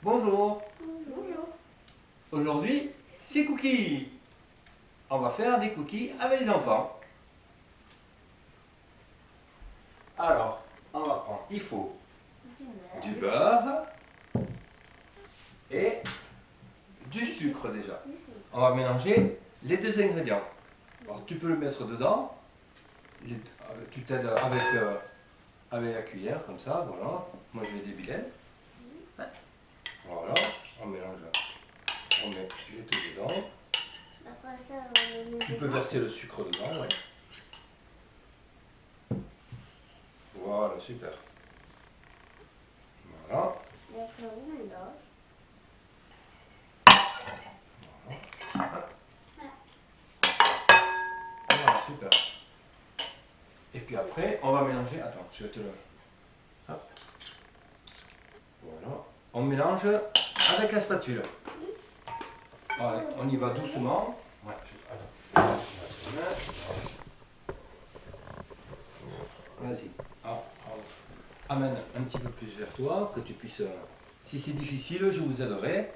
Bonjour. Bonjour. Aujourd'hui, c'est cookies. On va faire des cookies avec les enfants. Alors, on va prendre, il faut du beurre et du sucre déjà. On va mélanger les deux ingrédients. Alors, tu peux le mettre dedans. Tu t'aides avec la cuillère, comme ça, voilà. Moi, je mets des bilets. Voilà, on mélange. On met les deux dedans. Tu peux verser le sucre dedans, ouais. Voilà, super. Voilà. Voilà, super. Et puis après, on va mélanger. Attends, je vais te le. Hop. Voilà. On mélange avec la spatule. Ouais, on y va doucement. Ouais, attends. Vas-y. Amène un petit peu plus vers toi, que tu puisses. Si c'est difficile, je vous aiderai.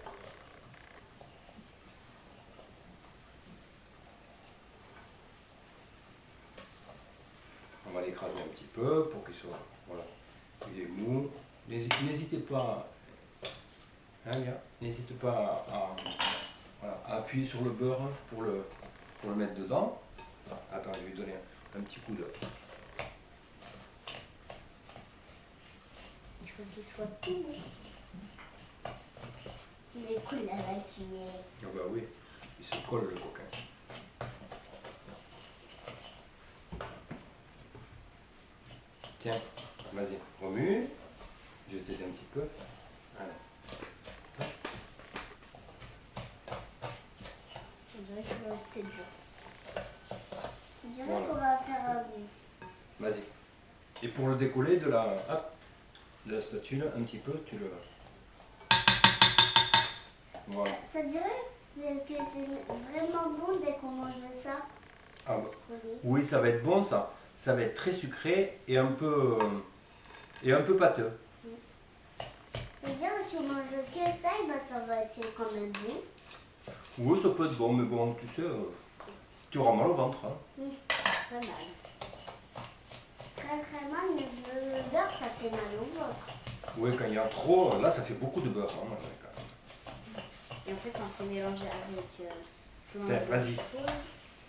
On va l'écraser un petit peu pour qu'il soit. Voilà. Il est mou. N'hésitez pas. Hein, n'hésite pas à appuyer sur le beurre pour le mettre dedans. Attends, je vais lui donner un petit coup de. Il faut qu'il soit tout mou. Il est cool la vacuum. Ah bah oui, il se colle le coquin. Tiens, vas-y, remue. Je vais t'aider un petit peu. Allez. On dirait qu'il va rester dur. On dirait Voilà. qu'on va faire un bout. Vas-y. Et pour le décoller de la spatule, un petit peu, tu le. Voilà. Ça dirait que c'est vraiment bon dès qu'on mange ça. Ah bah, oui, ça va être bon ça. Ça va être très sucré et un peu pâteux. C'est-à-dire si on mange que ça, ça va être quand même bon. Oui, ça peut être bon, mais bon, tu sais, tu auras mal au ventre. Hein. Oui, très mal. Très mal, mais le beurre, ça fait mal au ventre. Oui, quand il y a trop, là, ça fait beaucoup de beurre. Hein, et en fait, quand c'est mélangé avec... tiens, vas-y.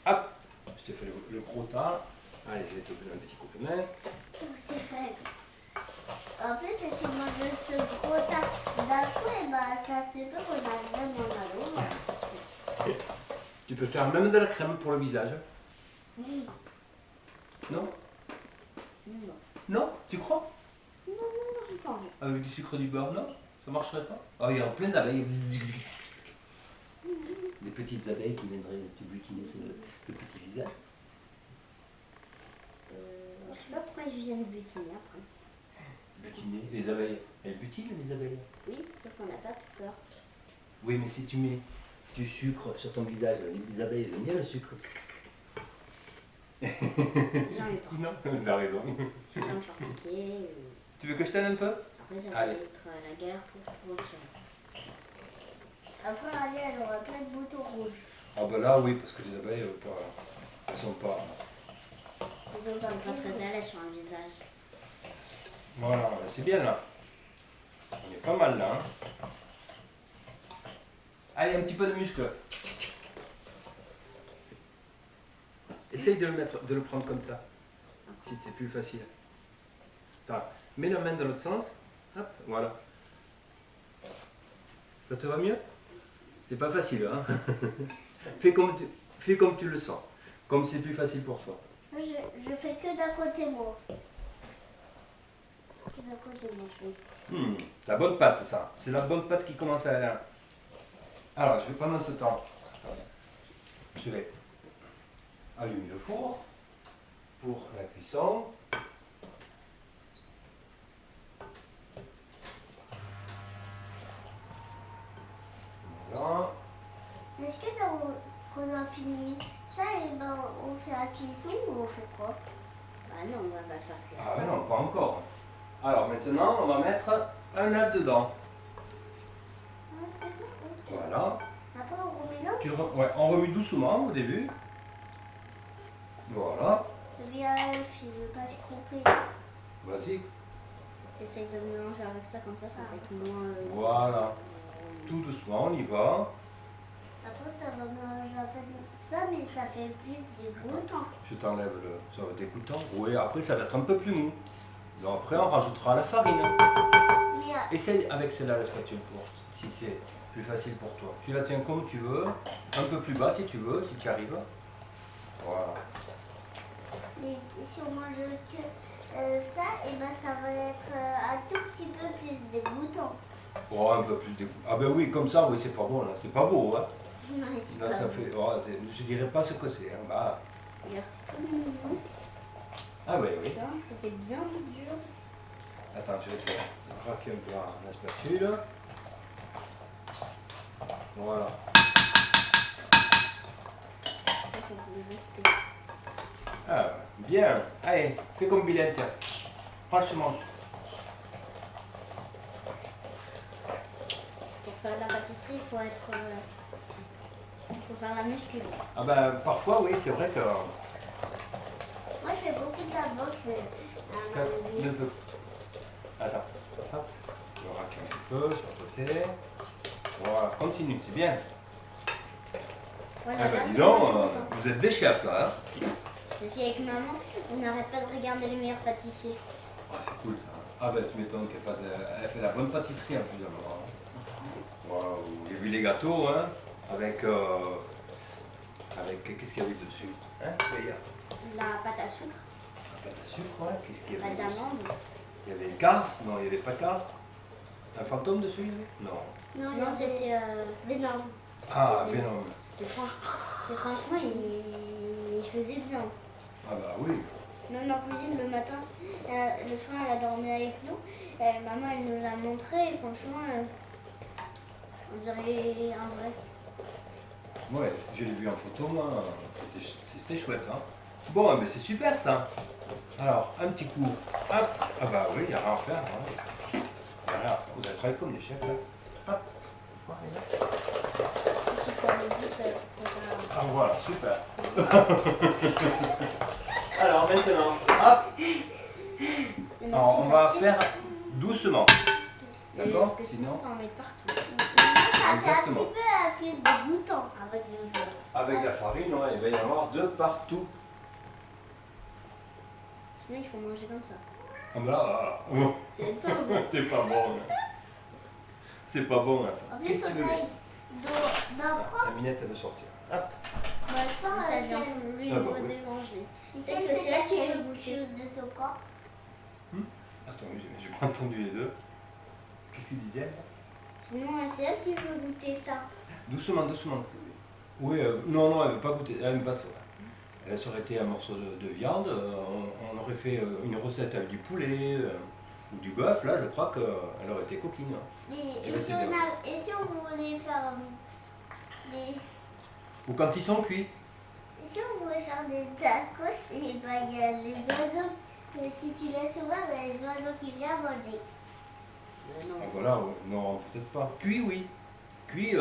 Hop, je t'ai fait le gros tas. Allez, je vais te donner un petit coup de main. En fait, si on mange ce gros tas d'un coup, ça se peut qu'on a vraiment mal au ventre. Tu peux faire même de la crème pour le visage. Oui. Non? Non. Non? Tu crois? Non, j'ai pas envie. Avec du sucre et du beurre, non? Ça marcherait pas? Oh, il y a plein d'abeilles. Des petites abeilles qui viendraient te butiner sur le petit visage. Je sais pas pourquoi je viens de butiner après. Butiner? Les abeilles, elles butinent les abeilles? Oui, parce qu'on n'a pas peur. Oui, mais si tu mets du sucre sur ton visage, les abeilles elles aiment bien le sucre. J'en ai pas. Non, tu as raison. Tu veux que je t'aide un peu? Après, ça va être la guerre pour ça. Après, Ali, elle aura plein de boutons rouges. Ah bah là, oui, parce que les abeilles, elles sont pas... Elles ont pas très à l'aise sur un visage. Voilà, c'est bien là. On est pas mal là. Hein. Allez, un petit peu de muscle. Essaye de le prendre comme ça. Si c'est plus facile. Attends, mets la main dans l'autre sens. Hop, voilà. Ça te va mieux? C'est pas facile, hein. fais comme tu le sens. Comme c'est plus facile pour toi. Je fais que d'un côté moi. Que d'un côté moi, je fais. La bonne pâte, ça. C'est la bonne pâte qui commence à... Alors, je vais pendant ce temps. Je vais allumer le four pour la cuisson. Voilà. Est-ce que quand on a fini ça, on fait la cuisson ou on fait quoi? Ah non, on va pas faire cuire. Ah mais non, pas encore. Alors maintenant, on va mettre un œuf dedans. Voilà. Après, on remélange. Ouais, on remue doucement au début. Voilà. Le village, il veut pas se tromper. Vas-y. J'essaye de mélanger avec ça, comme ça va être moins... Voilà. Tout doucement, on y va. Après, ça va mélanger avec ça, mais ça fait plus dégoûtant. Je t'enlève le... Ça va être dégoûtant. Oui, après ça va être un peu plus mou. Donc après on rajoutera la farine. Mais, Essaye avec celle-là la spatule pour si c'est plus facile pour toi. Tu la tiens comme tu veux, un peu plus bas si tu veux, si tu arrives. Voilà. mais si on mange que ça, et ben ça va être un tout petit peu plus dégoûtant. Oh, un peu plus dégoûtant. Ah ben oui, comme ça, oui, c'est pas bon là. C'est pas beau, hein. Non, c'est Là, pas ça bon. fait... oh, je dirais pas ce que c'est. Hein. Bah. Merci. Ah oui, oui. Ça fait bien dur. Attends, je vais te craquer un peu la spatule. Voilà. Ah, bien. Allez, fais comme Bilette. Franchement. Pour faire de la pâtisserie, il faut être... faut faire la muscu. Ah ben, parfois, oui, c'est vrai que... Moi, je fais beaucoup de la boxe. De tout. Attends, hop. Je raque un petit peu sur le côté. Voilà, continue, c'est bien. Voilà, Ah ben, là, dis c'est donc, bon. vous êtes des chefs, là. Hein. Je suis avec maman, on n'arrête pas de regarder les meilleurs pâtissiers. Ah, c'est cool, ça. Ah ben, tu m'étonnes elle fait la bonne pâtisserie, en plus, alors. Hein. Waouh, j'ai vu les gâteaux, hein, avec... qu'est-ce qu'il y avait dessus? Hein, d'ailleurs. La pâte à sucre, La pâte à sucre, ouais. Qu'est-ce qu'il y pâte avait dessus? d'amande. Il y avait une carse? Non, il n'y avait pas de carse. Un fantôme dessus, il y avait? Non. Non, c'était Venom. Ah, Venom. Et franchement, il faisait bien. Ah bah oui. Même en cuisine le matin, le soir elle a dormi avec nous. Maman elle nous l'a montré et franchement, on dirait un vrai. Ouais, je l'ai vu en photo, moi. C'était chouette, hein. Bon, mais c'est super, ça. Alors, un petit coup. Hop. Ah bah oui, il n'y a rien à faire. Hein. Y a rien à faire. Vous allez travailler comme des chefs, là. Hop. Si pour le but, c'est Ah voilà, super. Alors maintenant, hop. Alors on va faire doucement. D'accord? Sinon, ça en met partout. Ça fait un Exactement. petit peu plus dégoûtant avec le beurre. avec la farine, ouais, il va y en avoir de partout. Sinon il faut manger comme ça. Ah bah là, oh. C'est pas bon. C'est pas bon. Hein. C'est pas bon. Hein. En plus Qu'est-ce que on tu veux? a d'apprendre. La minette elle va sortir. Hop. Bah, ça, elle vient lui Ah, bah, oui. démanger. Est-ce que c'est là qui veut goûter de ce corps? Attends, j'ai pas entendu les deux. Qu'est-ce qu'il disait? Sinon, c'est elle qui veut goûter ça. Doucement, doucement. Oui, non, non, elle ne veut pas goûter. Elle aime pas ça. Ça aurait été un morceau de viande. On aurait fait une recette avec du poulet ou du bœuf. Là, je crois qu'elle aurait été coquine. Hein. Et vais si essayer. et si on voulait faire des... Ou quand ils sont cuits. Et si on voulait faire des tacos, et ben il y a les oiseaux, que si tu laisses ouvert, ben, les oiseaux qui viennent manger. Non. Ah, voilà, ouais. Non, peut-être pas. Cuit, oui. Cuit,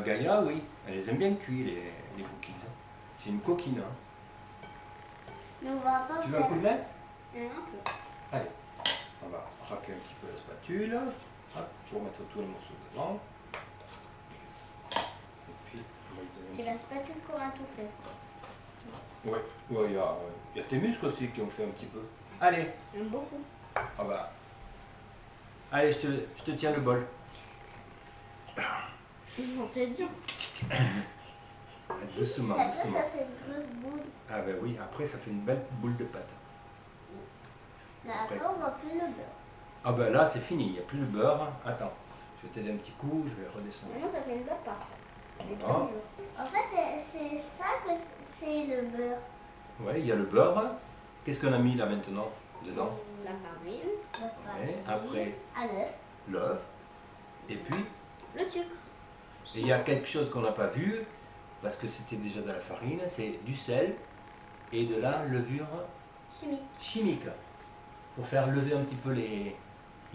Gaïa, oui. Elle les aime bien cuits, les cookies. Hein. C'est une coquine. Hein. Mais on va pas Tu veux un coup de main? Un peu. Allez, on va raquer un petit peu la spatule. Hop, pour mettre tous les morceaux dedans. Et puis, on va lui donner un C'est la spatule qu'on a tout fait. Ouais, ouais, il y a tes muscles aussi qui ont fait un petit peu. Allez, Beaucoup. ah bah. Allez, je te tiens le bol. Ils ont fait bien. Doucement, Après, doucement. ça fait une grosse boule. Ah bah oui, après ça fait une belle boule de pâte. Mais après, on voit plus le beurre. Ah bah là c'est fini, il n'y a plus le beurre. Attends, je vais t'aider un petit coup, je vais redescendre. Maintenant, ça fait une bonne pâte. Voilà. En fait, c'est ça que c'est le beurre. Ouais, il y a le beurre. Qu'est-ce qu'on a mis là maintenant dedans? La farine. Ouais, après À l'œuf. l'œuf. Et puis, Le sucre. et il y a quelque chose qu'on n'a pas vu, parce que c'était déjà de la farine, c'est du sel et de la levure Chimique. chimique. Pour faire lever un petit peu les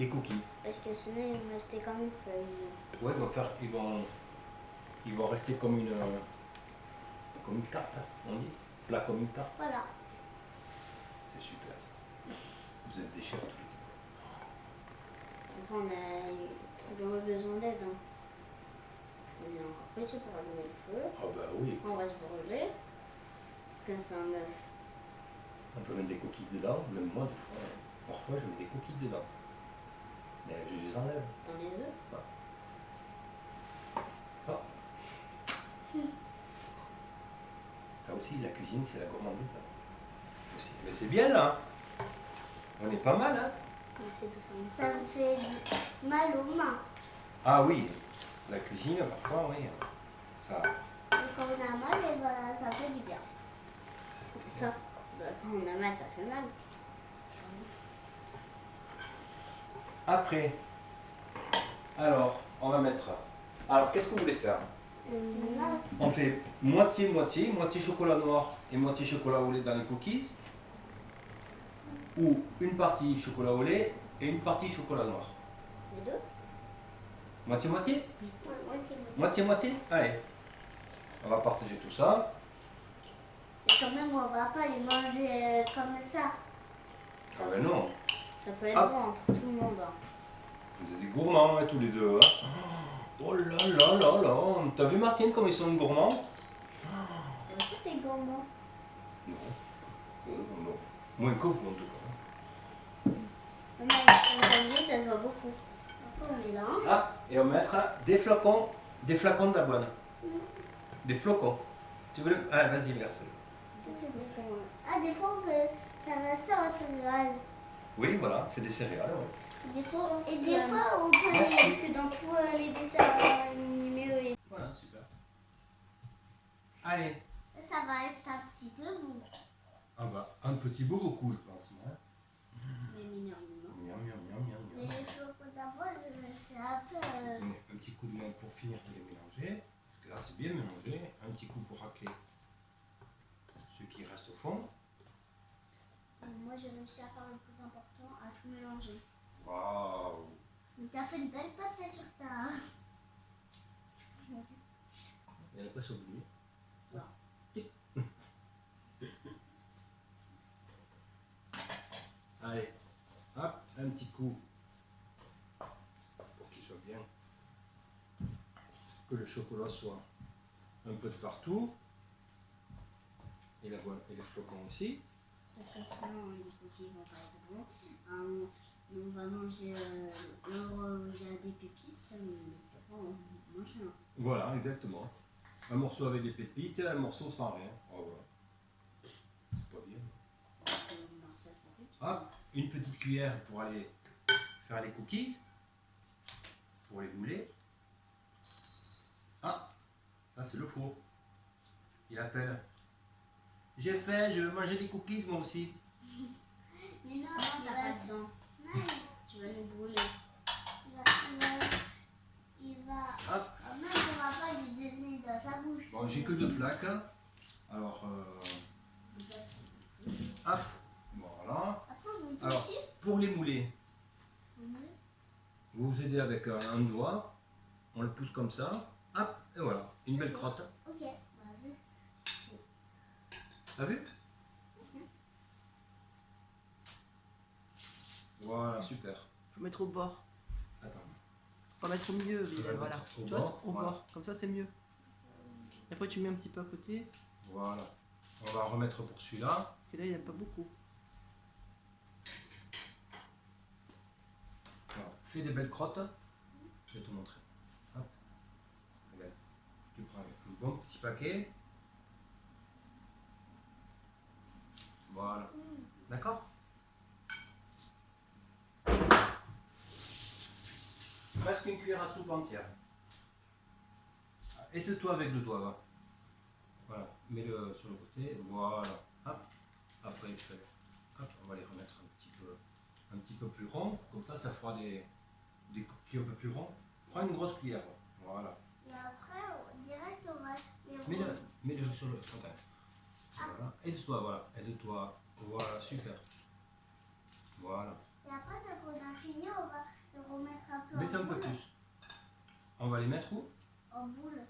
cookies. Parce que sinon, il me restait comme une feuille. Ouais, ils Ils vont rester comme une tarte, hein, on dit. Plat comme une tarte. Voilà. C'est super ça. Vous êtes des chefs tous les Après, on aurait besoin d'aide. Hein. Parce qu'on est encore petit pour allumer le feu. deux. Ah bah oui. On va se brûler. Parce que c'est un œuf. On peut mettre des coquilles dedans, même moi des fois. Parfois je mets des coquilles dedans. Mais je les enlève. Dans les œufs. Ah. Ça aussi, la cuisine, c'est la gourmandise. Ça. Aussi. Mais c'est bien là. On est pas mal, hein. Ça me fait mal aux mains. Ah oui, la cuisine, parfois, oui. Ça. Et quand on a mal, et ben, ça fait du bien. Ça, quand on a mal, ça fait mal. Après, alors, on va mettre. Alors, qu'est-ce que vous voulez faire? On fait moitié-moitié, moitié chocolat noir et moitié chocolat au lait dans les cookies. Ou une partie chocolat au lait et une partie chocolat noir. Les deux? Moitié-moitié? Moitié. Moitié-moitié? Allez. On va partager tout ça. Et quand même, on va pas les manger comme ça. Ah ben non. Ça peut être Ah. bon pour tout le monde. Hein. Vous êtes des gourmands, hein, tous les deux. Hein. Oh là là là là. T'as vu Martine comme ils sont gourmands? Est-ce que t'es gourmand? Non. Non. Moins que vous en tout cas. Maman, ça se voit beaucoup. Après, on est là. Ah, et on va mettre des flacons d'avoine. Des flocons. Tu veux le... Ah, vas-y, verse-le. Ah, des fois, on peut faire ça en céréales. Oui, voilà, c'est des céréales. Ouais. Des fois, et des fois, on peut les que dans tous les dessins animés. Voilà, super. Allez. Ça va être un petit peu mou. Ah bah, un petit peu beaucoup, je pense. Hein. Mais mignonnement. Miam, miam, miam, miam, Mais miam. les chocolats d'avoine, c'est un peu... Donner un petit coup de main pour finir de les mélanger. Parce que là, c'est bien mélangé. Un petit coup pour racler ce qui reste au fond. Moi, j'ai réussi à faire le plus important, à tout mélanger. Waouh. T'as fait une belle pâte sur ta... Il n'y en a pas sur le bout. Allez, hop, un petit coup pour qu'il soit bien, que le chocolat soit un peu de partout, et l'avoine et les flocons aussi. Parce que sinon, les cookies vont pas être bons. On va manger là où il y a des pépites, mais c'est pas machin. Voilà, exactement. Un morceau avec des pépites et un morceau sans rien. Oh, voilà. C'est pas bien. Hop, une petite cuillère pour aller faire les cookies, pour les mouler. Ah, ça c'est le four. Il appelle. J'ai faim, je veux manger des cookies moi aussi. Mais non, t'as pas de sang. Tu vas nous brûler. Il va... Hop. Même on va pas lui donner dans sa bouche. Bon, j'ai que 2 plaques. Alors, hop, voilà. Alors, pour les mouler, vous vous aidez avec un doigt, on le pousse comme ça, hop, et voilà, une belle crotte. Ok. T'as vu? Voilà, super. Faut mettre au bord. Attends. Faut mettre au milieu, Tu vas voilà. mettre au Tu vois, bord, au voilà. bord. Comme ça, c'est mieux. Et après, tu mets un petit peu à côté. Voilà. On va remettre pour celui-là. Et là, il n'y en a pas beaucoup. Voilà. Fais des belles crottes. Je vais te montrer. Hop. Regarde. Tu prends un bon petit paquet. Voilà. D'accord? Presque une cuillère à soupe entière. Aide-toi avec le doigt, va. Voilà. Mets-le sur le côté. Voilà. Hop. Après, hop, on va les remettre un petit peu plus rond. Comme ça fera des cookies un peu plus ronds. Prends une grosse cuillère. Voilà. Et après, direct, on va les Mets-le sur le contact. Voilà. Aide-toi, voilà. Aide-toi. Voilà, super. Voilà. Et après, quand on a fini, on va le remettre un peu Mets un peu plus. On va les mettre où? en boule.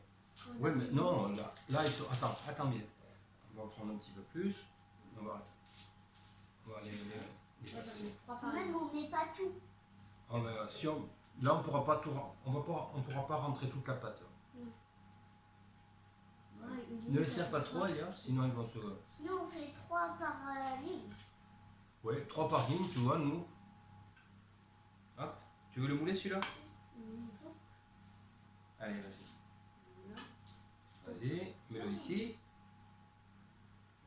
Oui, mais non, là ils sont. Attends bien. On va en prendre un petit peu plus. On va les passer. Même on met pas tout. Ah, mais, si on, là, on pourra pas tout, on pourra pas rentrer toute la pâte. Ne les serre pas trop, Elia, sinon ils vont se. Sinon on fait 3 par ligne. Oui, 3 par ligne, tu vois, nous. Hop, tu veux le mouler celui-là? Allez, vas-y. Vas-y, mets-le ici.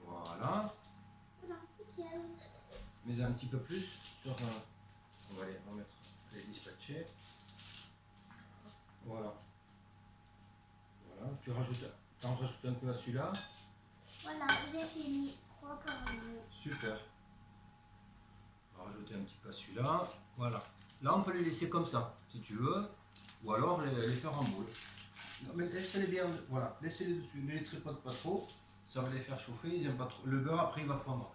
Voilà. Voilà, nickel. Mets un petit peu plus sur. On va les remettre, les dispatcher. Voilà. Voilà, t'en rajoutes un peu à celui-là. Voilà, j'ai fini. 3 par ligne. Super. On va rajouter un petit peu à celui-là. Voilà. Là, on peut les laisser comme ça, si tu veux. Ou alors les faire en boule. Non, mais laissez-les bien. Voilà. Laissez-les dessus. Ne les tripote pas trop. Ça va les faire chauffer. Ils n'aiment pas trop. Le beurre, après, il va fondre.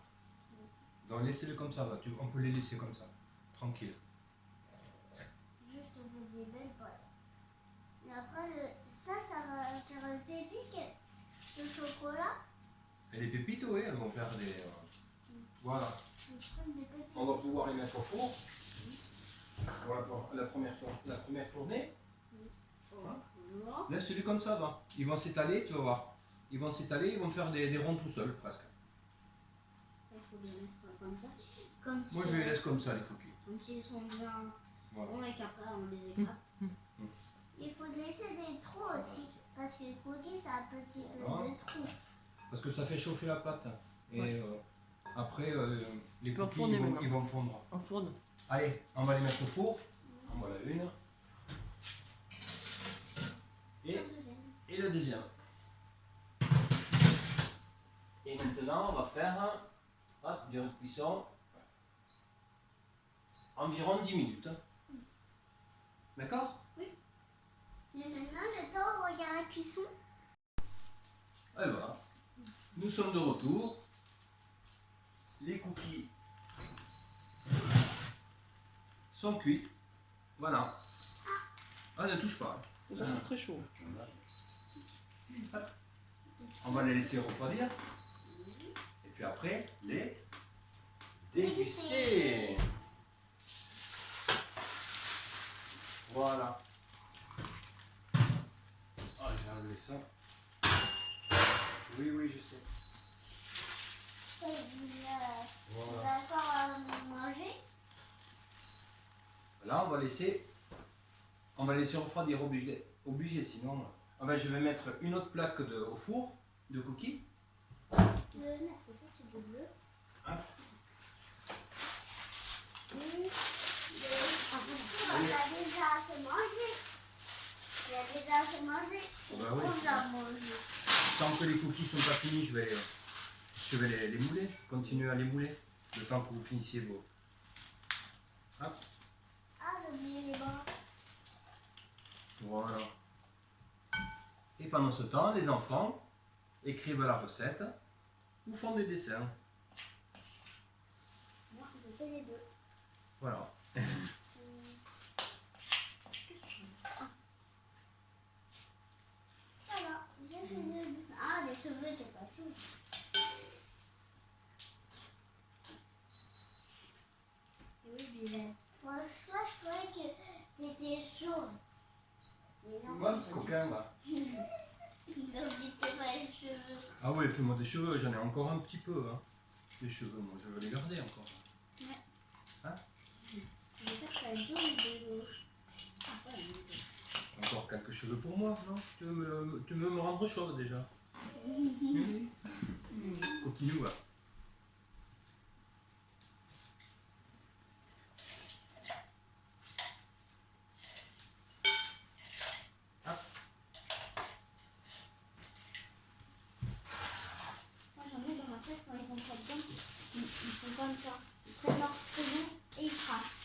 Donc, laissez-les comme ça. On peut les laisser comme ça. Tranquille. Juste on fait des belles balles. Et après, ça va faire un pépique de chocolat. Et les pépites, oui, elles vont faire des. Voilà. Des pépites. On va pouvoir les mettre au four. Voilà pour la première tournée. Voilà. Laisse-les comme ça, va. Ils vont s'étaler, tu vas voir. Ils vont s'étaler, ils vont faire des ronds tout seuls, presque. Il faut les mettre comme ça. Comme Moi, je les laisse comme ça, les cookies. Comme s'ils sont bien Voilà. bons et qu'après on les éclate. Il faut laisser des trous aussi. Parce que les cookies, ça a un petit peu de trous. Parce que ça fait chauffer la pâte. Et Ouais. après, les peux cookies, enfourner ils maintenant. vont fondre. En fourne. Allez, on va les mettre au four. En voilà une. Et le deuxième. Et maintenant, on va faire durée de cuisson environ 10 minutes. D'accord? Mais maintenant, le temps, on regarde la cuisson. Et voilà. Nous sommes de retour. Les cookies sont cuits. Voilà. Ah, ne touche pas. C'est pas très chaud. On va les laisser refroidir. Et puis après, les déguster. Voilà. Ah, j'ai enlevé ça. Oui, je sais. Vous allez encore manger. Là, on va laisser refroidir obligé, sinon. Ah ben, je vais mettre une autre plaque au four de cookies. Est-ce que ça, c'est du bleu? Hein? On a déjà assez mangé. Il a déjà assez mangé. Bah oui. On l'a mangé. Tant que les cookies sont pas finis, je vais les mouler, continuer à les mouler, le temps que vous finissiez vos. Hop, Ah, j'ai oublié les bras. voilà. Et pendant ce temps, les enfants écrivent la recette ou font des dessins. Moi, je fais les deux. Voilà. Voilà, j'ai fait le dessin. Ah, les cheveux, c'est pas chaud. Oui, Bilal. Moi, je croyais que c'était chaud. Mais non, Moi, petit coquin, là. n'oubliez pas les cheveux. Ah ouais, fais-moi des cheveux, j'en ai encore un petit peu. Hein. Des cheveux, moi, je veux les garder encore. J'espère que ça va être jaune de gauche. Encore quelques cheveux pour moi, non? Tu veux me rendre chauve déjà? Coquinou, là. Moi, j'en ai dans ma classe, quand ils sont pas dedans, ils font comme ça. Ils prennent leur crayon et ils tracent.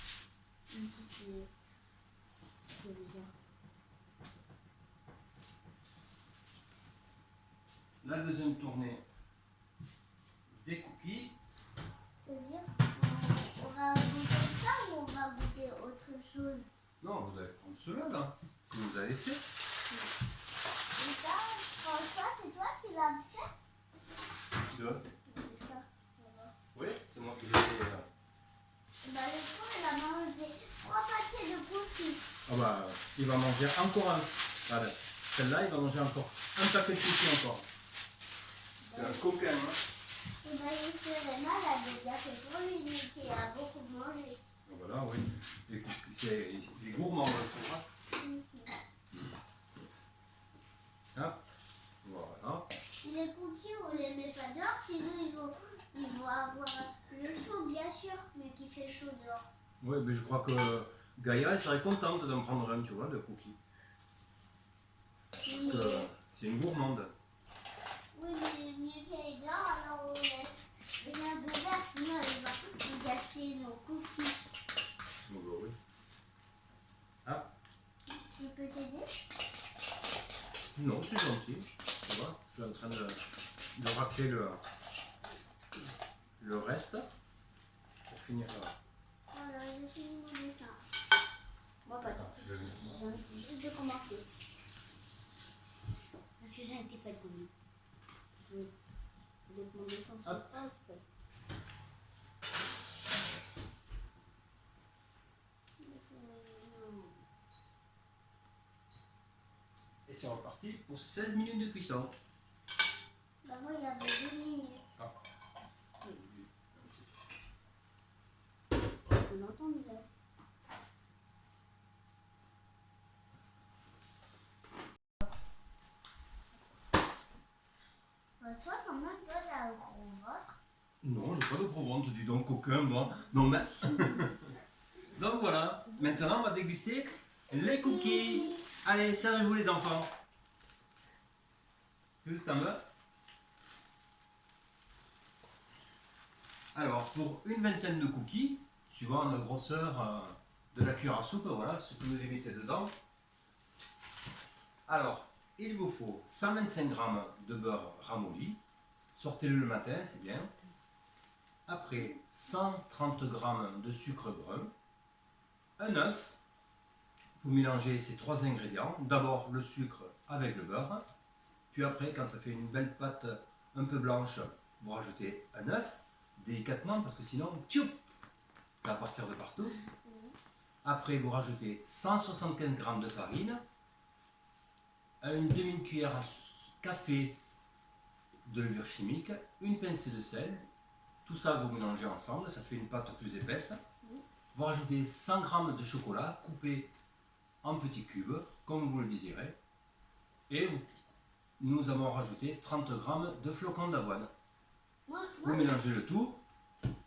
Même si c'est bizarre. La deuxième tournée des cookies. C'est-à-dire, on va goûter ça ou on va goûter autre chose? Non, vous allez prendre ceux-là, là, que vous avez fait. Et ça, François, c'est toi qui l'as fait? Tu vois? C'est ça. Oui, c'est moi qui l'ai fait. Bah, le fond, il a mangé 3 paquets de cookies. Ah bah, il va manger encore un. Voilà. Celle-là, il va manger encore un paquet de cookies encore. C'est un coquin, hein? Et bah, il serait malade, il a fait pour lui, il a beaucoup mangé. Voilà, oui. Les cookies, il est gourmand, le four, hein. Ah, voilà. Les cookies, on les met pas dehors, sinon ils vont avoir le chaud, bien sûr, mais qui fait chaud dehors. Oui, mais je crois que Gaïa elle serait contente d'en prendre un, tu vois, de cookies. Parce que c'est une gourmande. Oui, mais mieux qu'elle est dehors, alors on laisse rien de verre, sinon elle va nous gaspiller nos cookies. Bon, bah oui. Ah, Je peux t'aider? non, c'est gentil. Tu vois, je suis en train de racler le reste pour finir. Voilà, j'ai fini mon dessin. Moi, pas tant. Je viens juste de commencer. Parce que j'ai été pas de goût. Donc mon dessin sur Hop. ça, tu peux. Et c'est reparti pour 16 minutes de cuisson. Bah moi, il y avait 2 minutes. Ah. On entend là. Soit quand même, toi, t'as un gros ventre. Non, j'ai pas de gros ventre, dis donc, coquin, moi. Non, mais. Donc voilà, maintenant on va déguster les cookies. Allez, servez-vous les enfants. Juste en bas. Alors, pour une vingtaine de cookies, suivant la grosseur de la cuillère à soupe, voilà ce que vous avez mettez dedans. Alors, il vous faut 125 g de beurre ramolli. Sortez-le le matin, c'est bien. Après, 130 g de sucre brun. Un œuf. Vous mélangez ces 3 ingrédients. D'abord le sucre avec le beurre. Puis après, quand ça fait une belle pâte un peu blanche, vous rajoutez un œuf, délicatement, parce que sinon, tchoup, ça va partir de partout. Après, vous rajoutez 175 g de farine, une demi-cuillère à café de levure chimique, une pincée de sel. Tout ça, vous mélangez ensemble, ça fait une pâte plus épaisse. Vous rajoutez 100 g de chocolat coupé en petits cubes, comme vous le désirez. Et nous avons rajouté 30 g de flocons d'avoine. Vous mélangez le tout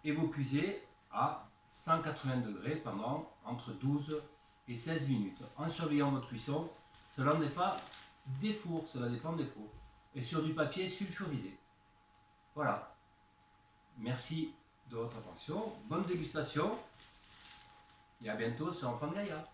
et vous cuisez à 180 degrés pendant entre 12 et 16 minutes. En surveillant votre cuisson, cela n'est pas des fours, cela dépend des fours. Et sur du papier sulfurisé. Voilà. Merci de votre attention. Bonne dégustation. Et à bientôt sur Enfant de Gaïa.